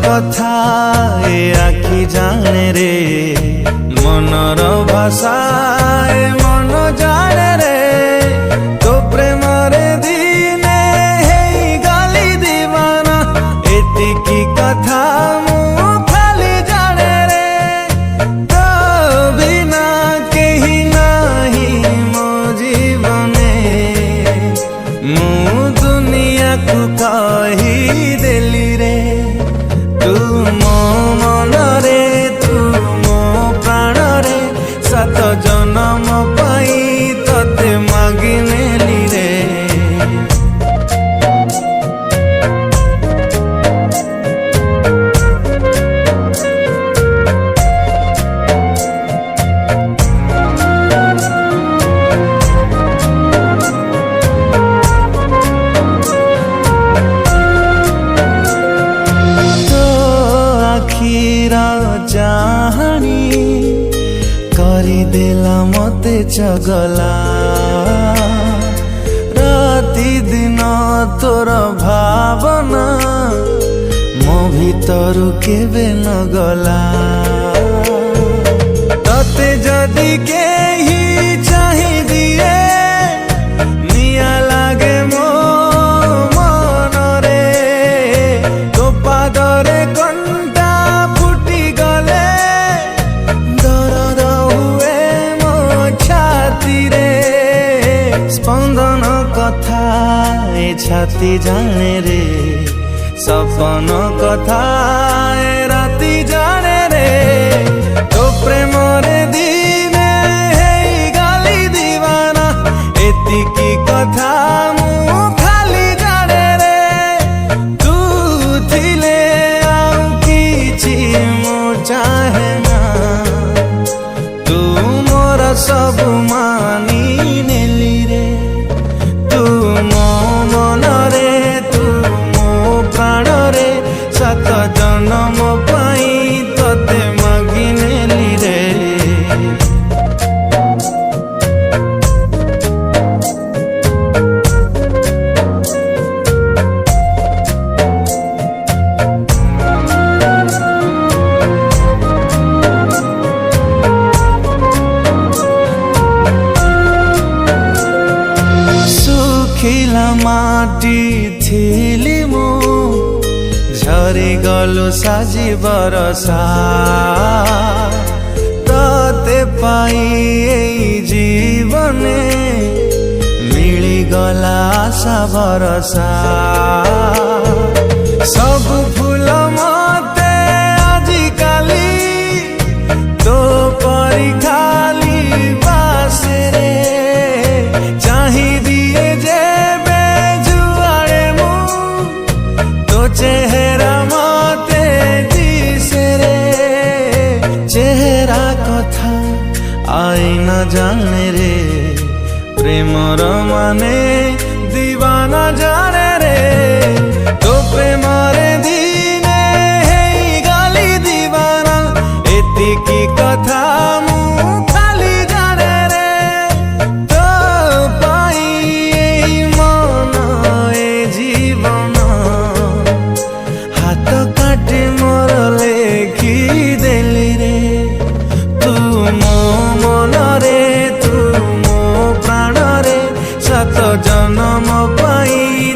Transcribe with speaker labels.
Speaker 1: कथा ए आखि जाने रे मनर भाषा ए मन जाने रे तो प्रेम रे दिने हेई गाली दीवाना एतिकी कथा मु खाली जाने रे तो बिना केही नाही मो जीवने मु दुनिया को कही देली रे तू मो मन रे तू मो प्राण रे सात जन्म पाई तते मागी नेली रे चाहनी करी देला मते चगला राति दिन तोर भावना मो भीतर केबे न गला तते जदि केही चाहि दिए निया लागे मो मन रे तो पादरे कंटा फुटी गले दर्द हुए मो छाती रे स्पंदन कथा ए छाती जाने रे सपन कथा ए राति जाने रे तो प्रेम रे दिने हेई गाली दीवाना एतिकी कथा मु खाली जाने रे तू थिले आउ किछि मु चाहे ना तू मोर सब मानी नेली रे तू मो मन रे तू मो प्राण रे सात जन्म पाई तते मागी नेली रे सुखिला माटी थिली मु झरी गलु साजी बरसा तते पाई एई जीवने मिली गला आशा भरसा सब फूल मते आजिकाली तो परी खाली बासे रे चाही दिए जे बेजुआड़े मु तो चेहरा मते दिसे रे चेहरा कथा आई न जाने रे प्रेमर माने दीवाना जाने रे तो प्रेम रे दिने हेई गाली दीवाना एतिकी कथा मु खाली जाने रे तो पाई एई मन ए जीवन हाथ काटी मोर लेखी देली रे तू मो मन रे तू मो प्राण रे सात जन्म पाई